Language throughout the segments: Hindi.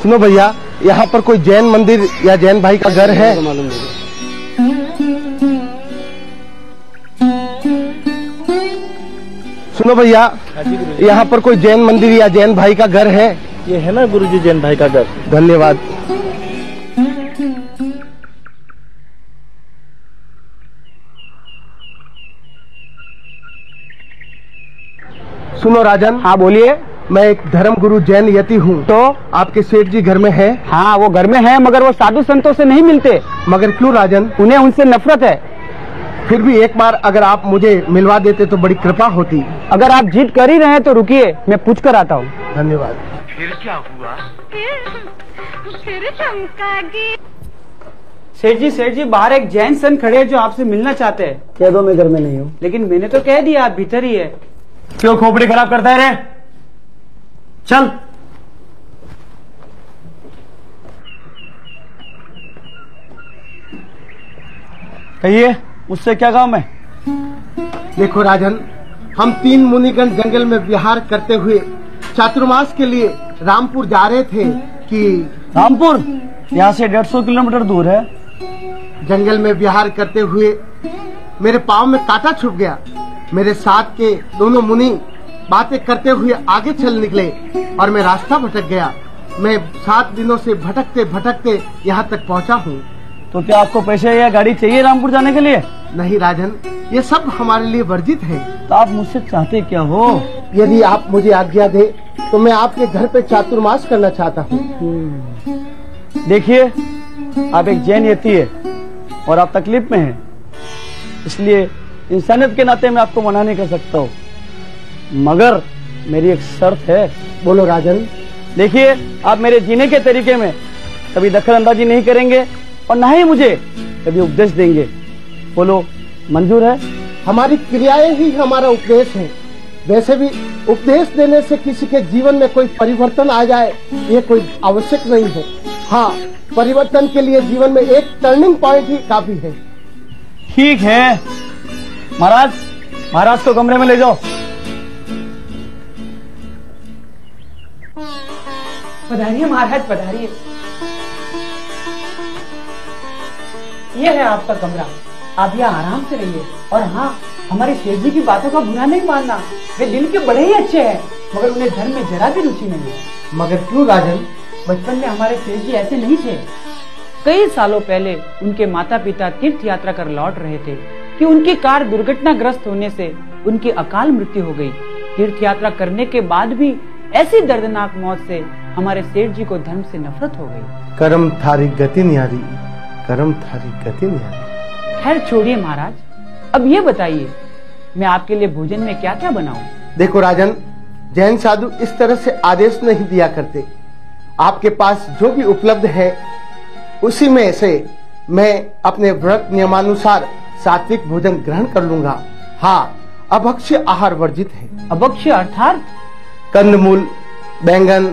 सुनो भैया, यहाँ पर कोई जैन मंदिर या जैन भाई का घर है? सुनो भैया, यहाँ पर कोई जैन मंदिर या जैन भाई का घर है? ये है ना गुरुजी जैन भाई का घर। धन्यवाद। सुनो राजन। हाँ बोलिए। मैं एक धर्म गुरु जैन यति हूँ। तो आपके सेठ जी घर में है? हाँ वो घर में है, मगर वो साधु संतों से नहीं मिलते। मगर क्यों राजन? उन्हें उनसे नफरत है। फिर भी एक बार अगर आप मुझे मिलवा देते तो बड़ी कृपा होती। अगर आप जिद कर ही रहे हैं तो रुकिए, मैं पूछ कर आता हूँ। धन्यवाद। फिर क्या हुआ? फिर चमकागी। सेठ जी बाहर एक जैन संत खड़े हैं जो आपसे मिलना चाहते हैं। कह दो मैं घर में नहीं हूँ। लेकिन मैंने तो कह दिया आप भीतर ही है। क्यों खोपड़ी खराब करता है रे? चल। कहिए, मुझसे क्या काम है? देखो राजन, हम 3 मुनिगण जंगल में विहार करते हुए चातुर्मास के लिए रामपुर जा रहे थे कि रामपुर यहाँ से 150 किलोमीटर दूर है। जंगल में विहार करते हुए मेरे पाँव में कांटा छुप गया। मेरे साथ के दोनों मुनि बातें करते हुए आगे चल निकले और मैं रास्ता भटक गया। मैं 7 दिनों से भटकते भटकते यहाँ तक पहुँचा हूँ। तो क्या आपको पैसे या गाड़ी चाहिए रामपुर जाने के लिए? नहीं राजन, ये सब हमारे लिए वर्जित है। तो आप मुझसे चाहते क्या हो? यदि आप मुझे आज्ञा दे तो मैं आपके घर पे चातुर्मास करना चाहता हूँ। देखिए, आप एक जैन यति है और आप तकलीफ में हैं, इसलिए इंसानियत के नाते मैं आपको मना नहीं कर सकता हूँ, मगर मेरी एक शर्त है। बोलो राजन। देखिए, आप मेरे जीने के तरीके में कभी दखल अंदाजी नहीं करेंगे और न ही मुझे कभी उपदेश देंगे। बोलो, मंजूर है? हमारी क्रियाएं ही हमारा उपदेश है। वैसे भी उपदेश देने से किसी के जीवन में कोई परिवर्तन आ जाए ये कोई आवश्यक नहीं है। हाँ, परिवर्तन के लिए जीवन में एक टर्निंग पॉइंट ही काफी है। ठीक है महाराज को कमरे में ले जाओ। पधारिए महाराज, पधारिए। ये है आपका कमरा, आप यहाँ आराम से रहिए। और हाँ, हमारे सेठ जी की बातों का बुरा नहीं मानना, वे दिल के बड़े ही अच्छे हैं, मगर उन्हें धर्म में जरा भी रुचि नहीं है। मगर क्यों राजन? बचपन में हमारे सेठ जी ऐसे नहीं थे। कई सालों पहले उनके माता पिता तीर्थ यात्रा कर लौट रहे थे कि उनकी कार दुर्घटनाग्रस्त होने से उनकी अकाल मृत्यु हो गई। तीर्थ यात्रा करने के बाद भी ऐसी दर्दनाक मौत से हमारे सेठ जी को धर्म से नफरत हो गई। कर्म थारी गति न्यारी, कर्म थारी गति न्यारी। खैर छोड़िए महाराज, अब ये बताइए मैं आपके लिए भोजन में क्या क्या बनाऊं? देखो राजन, जैन साधु इस तरह से आदेश नहीं दिया करते। आपके पास जो भी उपलब्ध है उसी में से मैं अपने व्रत नियमानुसार सात्विक भोजन ग्रहण कर लूंगा। हाँ, अभक्ष्य आहार वर्जित है। अभक्ष्य अर्थात? कंदमूल, बैंगन,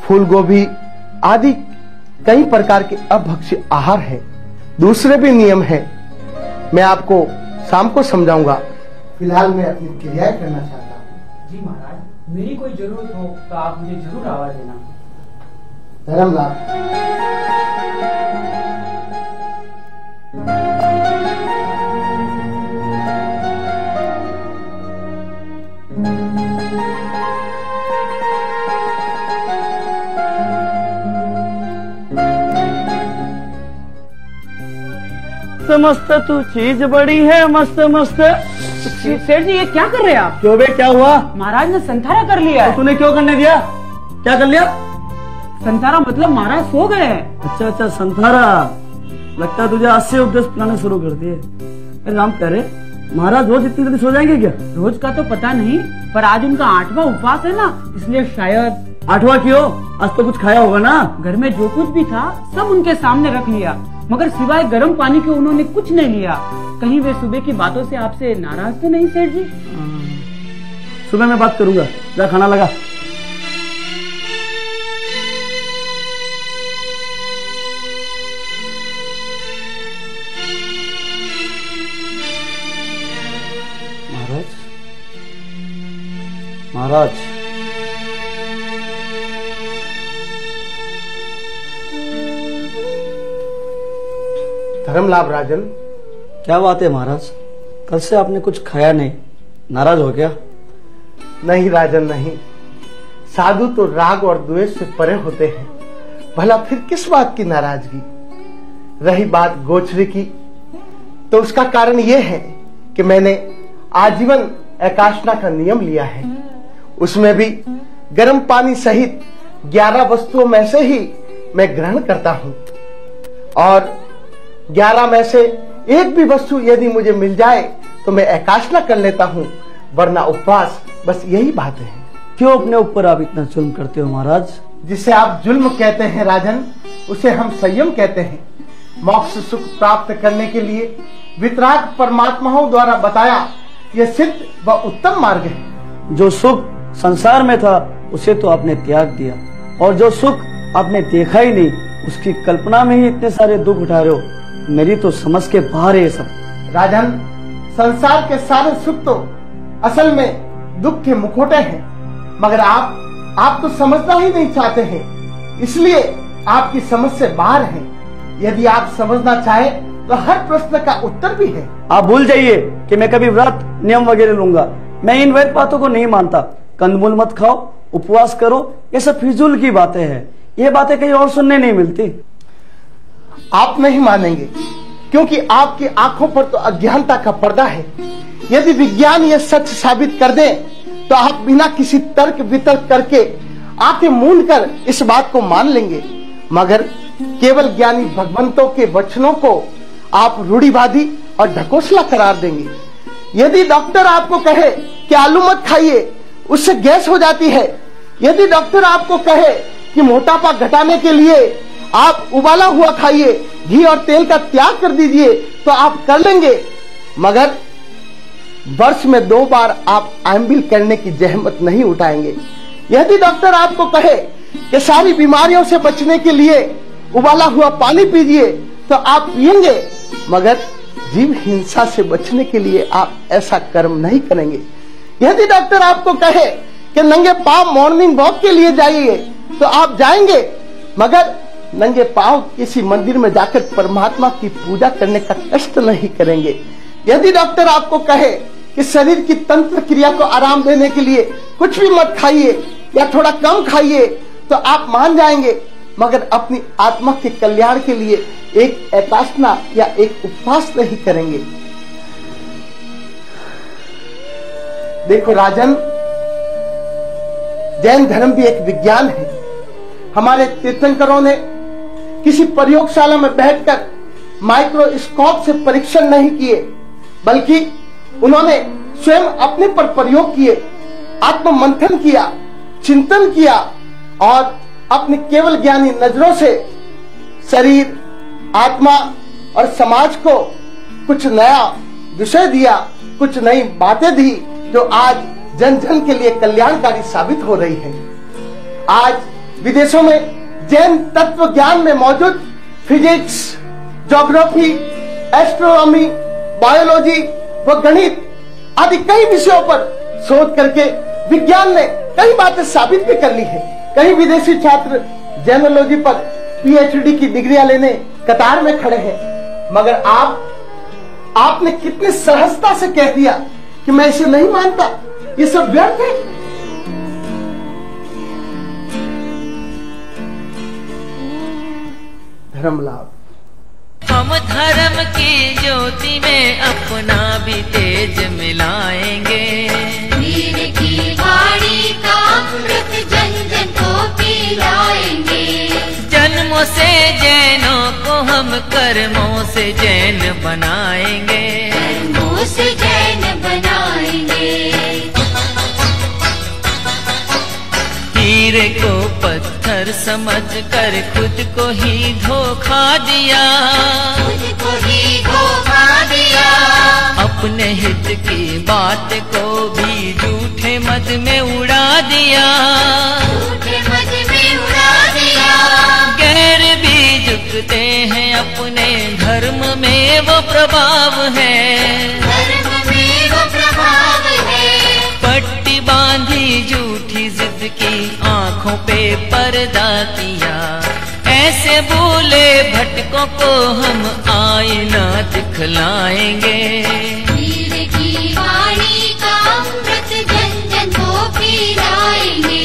फूल गोभी आदि कई प्रकार के अभक्ष्य आहार है। दूसरे भी नियम है, मैं आपको शाम को समझाऊंगा। फिलहाल मैं अपनी क्रियाएं करना चाहता हूँ। जी महाराज, मेरी कोई जरूरत हो तो आप मुझे जरूर आवाज देना। धर्मलाल। मस्त तू चीज बड़ी है, मस्त मस्त। सेठ जी ये क्या कर रहे हैं आप? क्यों बे, क्या हुआ? महाराज ने संथारा कर लिया है। तो तूने क्यों करने दिया? क्या कर लिया? संथारा मतलब महाराज सो गए हैं। अच्छा, संथारा। लगता है तुझे आज से उपदेश पिलाने शुरू कर दिए। राम कह रहे महाराज रोज इतनी जल्दी सो जाएंगे क्या? रोज का तो पता नहीं, पर आज उनका 8वां उपवास है ना, इसलिए शायद। 8वां क्यों? आज तो कुछ खाया होगा ना? घर में जो कुछ भी था सब उनके सामने रख लिया, मगर सिवाय गर्म पानी के उन्होंने कुछ नहीं लिया। कहीं वे सुबह की बातों से आपसे नाराज तो नहीं सेठ जी? सुबह मैं बात करूंगा, जा खाना लगा। महाराज धर्मलाभ राजन। क्या बात है महाराज, कल से आपने कुछ खाया नहीं, नाराज हो गया? नहीं राजन नहीं, साधु तो राग और द्वेष से परे होते हैं, भला फिर किस बात की नाराजगी। रही बात गोचरी की, तो उसका कारण यह है कि मैंने आजीवन एकाष्ठा का नियम लिया है। उसमें भी गर्म पानी सहित 11 वस्तुओं में से ही मैं ग्रहण करता हूं, और 11 में से एक भी वस्तु यदि मुझे मिल जाए तो मैं एकाष्ठा कर लेता हूं, वरना उपवास। बस यही बात है। क्यों अपने ऊपर आप इतना जुल्म करते हो महाराज? जिसे आप जुल्म कहते हैं राजन, उसे हम संयम कहते हैं। मोक्ष सुख प्राप्त करने के लिए वितराग परमात्माओं द्वारा बताया यह सिद्ध व उत्तम मार्ग है। जो सुख संसार में था उसे तो आपने त्याग दिया, और जो सुख आपने देखा ही नहीं उसकी कल्पना में ही इतने सारे दुख उठा रहे हो। मेरी तो समझ के बाहर है ये सब। राजन, संसार के सारे सुख तो असल में दुख के मुखौटे हैं, मगर आप तो समझना ही नहीं चाहते हैं, इसलिए आपकी समझ से बाहर है। यदि आप समझना चाहें तो हर प्रश्न का उत्तर भी है। आप भूल जाइए कि मैं कभी व्रत नियम वगैरह लूंगा। मैं इन वैध बातों को नहीं मानता। कंदमूल मत खाओ, उपवास करो, ये सब फिजूल की बातें हैं। ये बातें कहीं और सुनने नहीं मिलती। आप नहीं मानेंगे क्योंकि आपकी आंखों पर तो अज्ञानता का पर्दा है। यदि विज्ञान ये सच साबित कर दे तो आप बिना किसी तर्क वितर्क करके आंखें मूंद कर इस बात को मान लेंगे, मगर केवल ज्ञानी भगवंतों के वचनों को आप रूढ़िवादी और ढकोसला करार देंगे। यदि डॉक्टर आपको कहे कि आलू मत खाइए, उससे गैस हो जाती है। यदि डॉक्टर आपको कहे कि मोटापा घटाने के लिए आप उबाला हुआ खाइए, घी और तेल का त्याग कर दीजिए, तो आप कर लेंगे, मगर वर्ष में 2 बार आप एम्बिल करने की जहमत नहीं उठाएंगे। यदि डॉक्टर आपको कहे कि सारी बीमारियों से बचने के लिए उबाला हुआ पानी पीजिए, तो आप पिएंगे, मगर जीव हिंसा से बचने के लिए आप ऐसा कर्म नहीं करेंगे। यदि डॉक्टर आपको कहे कि नंगे पांव मॉर्निंग वॉक के लिए जाइए, तो आप जाएंगे, मगर नंगे पांव किसी मंदिर में जाकर परमात्मा की पूजा करने का कष्ट नहीं करेंगे। यदि डॉक्टर आपको कहे कि शरीर की तंत्र क्रिया को आराम देने के लिए कुछ भी मत खाइए या थोड़ा कम खाइए, तो आप मान जाएंगे, मगर अपनी आत्मा के कल्याण के लिए एक एकाष्ठा या एक उपवास नहीं करेंगे। देखो राजन, जैन धर्म भी एक विज्ञान है। हमारे तीर्थंकरों ने किसी प्रयोगशाला में बैठकर माइक्रोस्कोप से परीक्षण नहीं किए, बल्कि उन्होंने स्वयं अपने पर प्रयोग किए, आत्म मंथन किया, चिंतन किया, और अपनी केवल ज्ञानी नजरों से शरीर, आत्मा और समाज को कुछ नया विषय दिया, कुछ नई बातें दी, जो आज जन जन के लिए कल्याणकारी साबित हो रही है। आज विदेशों में जैन तत्व ज्ञान में मौजूद फिजिक्स, ज्योग्राफी, एस्ट्रोनॉमी, बायोलॉजी व गणित आदि कई विषयों पर शोध करके विज्ञान ने कई बातें साबित भी कर ली है। कई विदेशी छात्र जैनोलॉजी पर पीएचडी की डिग्रियां लेने कतार में खड़े हैं, मगर आपने कितनी सहजता से कह दिया कि मैं इसे नहीं मानता, ये सब व्यर्थ है। धर्म लाभ। हम धर्म की ज्योति में अपना भी तेज मिलाएंगे। वीर की वाणी का अमृत जन जन को पिलाएंगे। जन्मों से जैनों को हम कर्मों से जैन बनाएंगे। कर्मों से जैन बनाएंगे। हीरे को पत्थर समझकर खुद को ही धोखा दिया। खुद को ही धोखा दिया। अपने हित की बात को भी झूठे मत में उड़ा दिया। झूठे मत में उड़ा दिया। गैर भी झुकते हैं अपने धर्म में वो प्रभाव है। धर्म में वो प्रभाव है। पट्टी बांधी झूठी जिद की आंखों पे पर्दा किया। ऐसे भूले भटकों को हम आईना दिखलाएंगे। पीर की वाणी का अमृत जन जन को पिलाएंगे।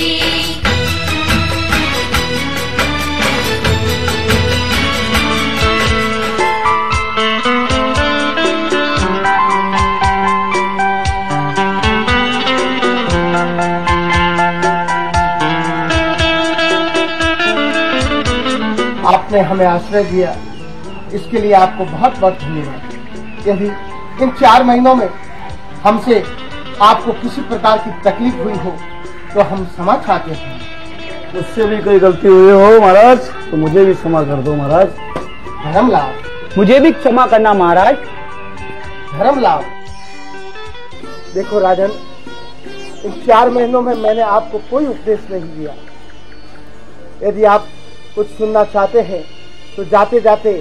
आपने हमें आश्रय दिया, इसके लिए आपको बहुत बहुत धन्यवाद। यदि इन 4 महीनों में हमसे आपको किसी प्रकार की तकलीफ हुई हो तो हम क्षमा चाहते हैं। मुझसे भी कोई गलती हुई हो महाराज तो मुझे भी क्षमा कर दो महाराज। धर्मलाभ, मुझे भी क्षमा करना महाराज। धर्मलाभ, देखो राजन, इन 4 महीनों में मैंने आपको कोई उपदेश नहीं दिया। यदि आप कुछ सुनना चाहते हैं तो जाते जाते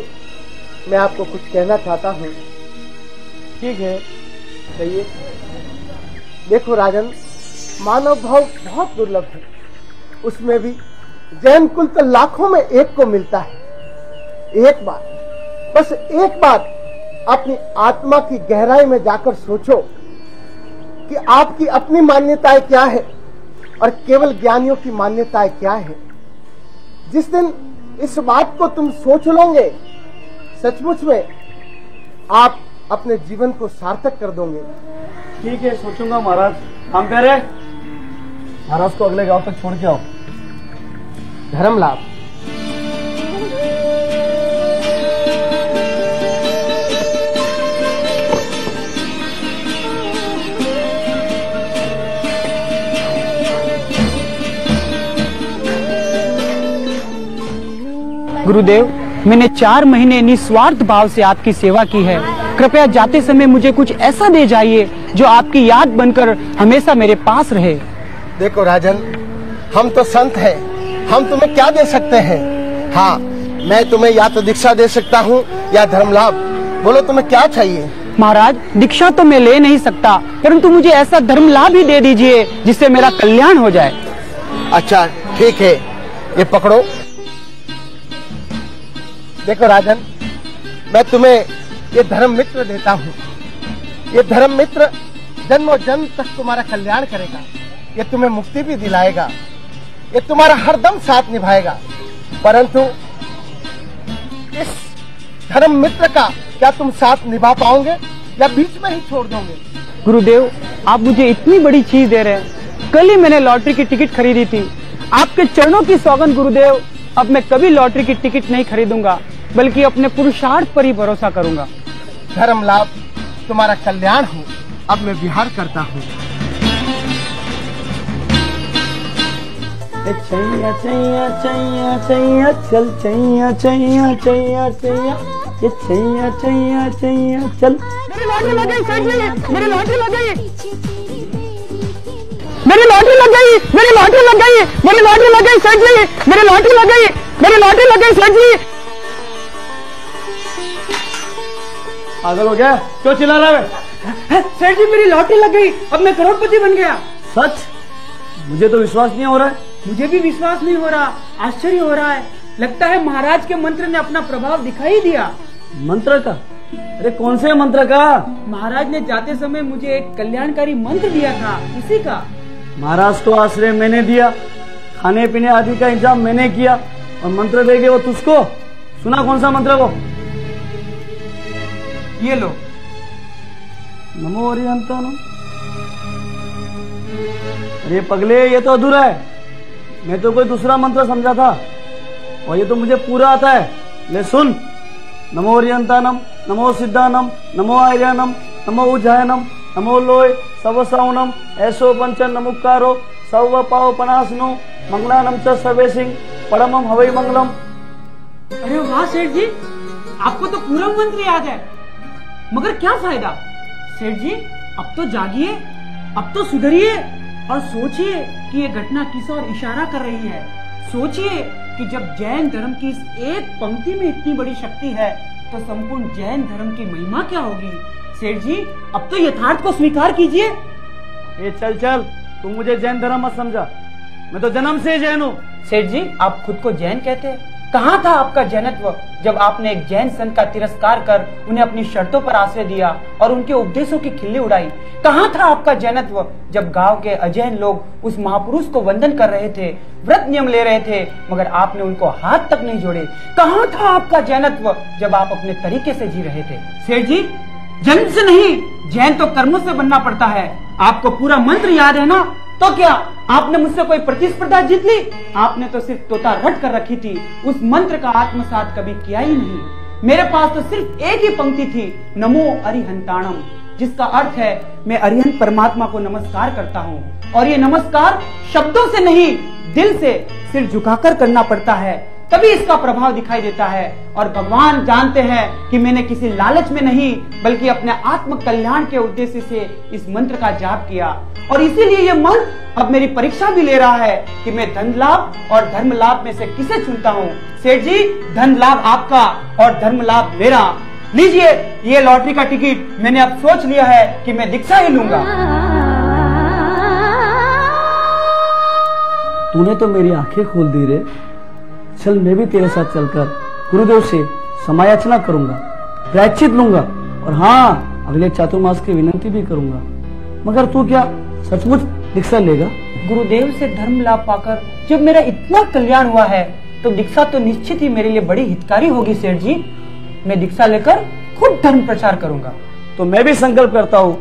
मैं आपको कुछ कहना चाहता हूँ। ठीक है, कहिए। देखो राजन, मानव भाव बहुत दुर्लभ है, उसमें भी जैन कुल तो लाखों में एक को मिलता है। एक बार, बस एक बार अपनी आत्मा की गहराई में जाकर सोचो कि आपकी अपनी मान्यताएं क्या है और केवल ज्ञानियों की मान्यताएं क्या है। जिस दिन इस बात को तुम सोच लोगे, सचमुच में आप अपने जीवन को सार्थक कर दोगे। ठीक है, सोचूंगा महाराज। काम पे रहे, महाराज को अगले गांव तक छोड़ के आओ। धर्मलाभ, गुरुदेव, मैंने 4 महीने निस्वार्थ भाव से आपकी सेवा की है। कृपया जाते समय मुझे कुछ ऐसा दे जाइए जो आपकी याद बनकर हमेशा मेरे पास रहे। देखो राजन, हम तो संत हैं, हम तुम्हें क्या दे सकते हैं। हाँ, मैं तुम्हें या तो दीक्षा दे सकता हूँ या धर्मलाभ। बोलो तुम्हें क्या चाहिए। महाराज, दीक्षा तो मैं ले नहीं सकता, परंतु मुझे ऐसा धर्म लाभ ही दे दीजिए जिससे मेरा कल्याण हो जाए। अच्छा ठीक है, ये पकड़ो। देखो राजन, मैं तुम्हें ये धर्म मित्र देता हूँ। ये धर्म मित्र जन्मों जन्म तक तुम्हारा कल्याण करेगा, ये तुम्हें मुक्ति भी दिलाएगा, ये तुम्हारा हरदम साथ निभाएगा। परंतु इस धर्म मित्र का क्या तुम साथ निभा पाओगे या बीच में ही छोड़ दोगे। गुरुदेव, आप मुझे इतनी बड़ी चीज दे रहे हैं। कल ही मैंने लॉटरी की टिकट खरीदी थी। आपके चरणों की सौगंध गुरुदेव, अब मैं कभी लॉटरी की टिकट नहीं खरीदूंगा, बल्कि अपने पुरुषार्थ पर ही भरोसा करूंगा। धर्म लाभ, तुम्हारा कल्याण हो। अब मैं विहार करता हूँ। चैया चैया चैया चैया चल, चैया चैया चैया चैया, ये चैया चैया चैया चल। मेरी लॉटरी लग गई सेठ जी, मेरी लॉटरी लग गई, मेरी लॉटरी लग गई, मेरी लॉटरी लग गई, मेरी लॉटरी लग गई सेठ जी, मेरी लॉटरी लग गई, मेरी लॉटरी लग गई सेठ जी। पागल हो गया, क्यों चिल्ला रहा है? सेठ जी, मेरी लॉटरी लग गई, अब मैं करोड़पति बन गया। सच? मुझे तो विश्वास नहीं हो रहा है। मुझे भी विश्वास नहीं हो रहा, आश्चर्य हो रहा है। लगता है महाराज के मंत्र ने अपना प्रभाव दिखाई दिया। मंत्र का? अरे कौन से मंत्र का? महाराज ने जाते समय मुझे एक कल्याणकारी मंत्र दिया था, उसी का। महाराज को आश्रय मैंने दिया, खाने पीने आदि का इंतजाम मैंने किया, और मंत्र देगे वो तुझको। सुना कौन सा मंत्र वो? ये लो। नमो हरिहंतानम। अरे पगले, ये तो अधूरा है। मैं तो कोई दूसरा मंत्र समझा था, और ये तो मुझे पूरा आता है। ले सुन। नमो हरिहंतानम, नमो सिद्धानम, नमो आर्यानम, नमो उज्जायनम, नमो लोय सवसावनम, ऐसो पंचन नमुक्कारो सर्व पाव पनासनो, मंगलानम च सर्वे सिंह परमम हवै मंगलम। अरे वाह सेठ जी, आपको तो पूरा मंत्र याद है, मगर क्या फायदा। सेठ जी, अब तो जागिए, अब तो सुधरिए और सोचिए कि ये घटना किस ओर इशारा कर रही है। सोचिए कि जब जैन धर्म की इस एक पंक्ति में इतनी बड़ी शक्ति है, तो संपूर्ण जैन धर्म की महिमा क्या होगी। सेठ जी, अब तो यथार्थ को स्वीकार कीजिए। ए चल चल, तुम मुझे जैन धर्म मत समझा, मैं तो जन्म से जैन हूँ। सेठ जी, आप खुद को जैन कहते हैं, कहाँ था आपका जैनत्व जब आपने एक जैन संत का तिरस्कार कर उन्हें अपनी शर्तों पर आश्रय दिया और उनके उपदेशों की खिल्ली उड़ाई? कहाँ था आपका जैनत्व जब गांव के अजैन लोग उस महापुरुष को वंदन कर रहे थे, व्रत नियम ले रहे थे, मगर आपने उनको हाथ तक नहीं जोड़े? कहाँ था आपका जैनत्व जब आप अपने तरीके से जी रहे थे? सेठ जी, जन्म से नहीं, जैन तो कर्मों से बनना पड़ता है। आपको पूरा मंत्र याद है ना? तो क्या आपने मुझसे कोई प्रतिस्पर्धा जीत ली? आपने तो सिर्फ तोता रट कर रखी थी, उस मंत्र का आत्मसात कभी किया ही नहीं। मेरे पास तो सिर्फ एक ही पंक्ति थी, नमो अरिहंताणम, जिसका अर्थ है मैं अरिहंत परमात्मा को नमस्कार करता हूँ। और ये नमस्कार शब्दों से नहीं, दिल से सिर झुकाकर करना पड़ता है, तभी इसका प्रभाव दिखाई देता है। और भगवान जानते हैं कि मैंने किसी लालच में नहीं बल्कि अपने आत्म कल्याण के उद्देश्य से इस मंत्र का जाप किया। और इसीलिए ये मंत्र अब मेरी परीक्षा भी ले रहा है कि मैं धन लाभ और धर्म लाभ में से किसे चुनता हूँ। सेठ जी, धन लाभ आपका और धर्म लाभ मेरा। लीजिए ये लॉटरी का टिकट, मैंने अब सोच लिया है कि मैं दीक्षा ही लूंगा। तूने तो मेरी आंखें खोल दी रे। चल मैं भी तेरे साथ चलकर गुरुदेव से समायाचना करूंगा, प्रायश्चित लूंगा और हाँ, अगले चातुर्मास की विनंती भी करूंगा। मगर तू क्या सचमुच दीक्षा लेगा? गुरुदेव से धर्म लाभ पाकर जब मेरा इतना कल्याण हुआ है तो दीक्षा तो निश्चित ही मेरे लिए बड़ी हितकारी होगी। सेठ जी, मैं दीक्षा लेकर खुद धर्म प्रचार करूंगा। तो मैं भी संकल्प करता हूँ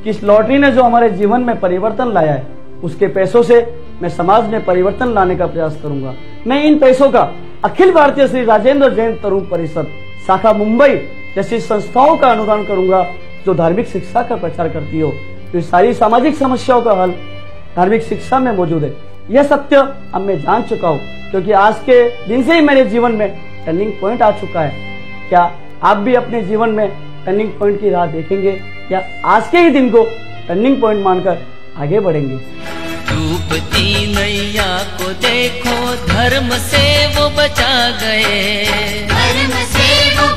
कि इस लॉटरी ने जो हमारे जीवन में परिवर्तन लाया है, उसके पैसों से मैं समाज में परिवर्तन लाने का प्रयास करूंगा। मैं इन पैसों का अखिल भारतीय श्री राजेंद्र जैन तरुण परिषद शाखा मुंबई जैसी संस्थाओं का अनुदान करूंगा जो धार्मिक शिक्षा का प्रचार करती हो। तो सारी सामाजिक समस्याओं का हल धार्मिक शिक्षा में मौजूद है। यह सत्य अब मैं जान चुका हूँ, क्योंकि आज के दिन से ही मेरे जीवन में टर्निंग पॉइंट आ चुका है। क्या आप भी अपने जीवन में टर्निंग पॉइंट की राह देखेंगे या आज के ही दिन को टर्निंग पॉइंट मानकर आगे बढ़ेंगे? डूबती नैया को देखो, धर्म से वो बचा गए, धर्म से वो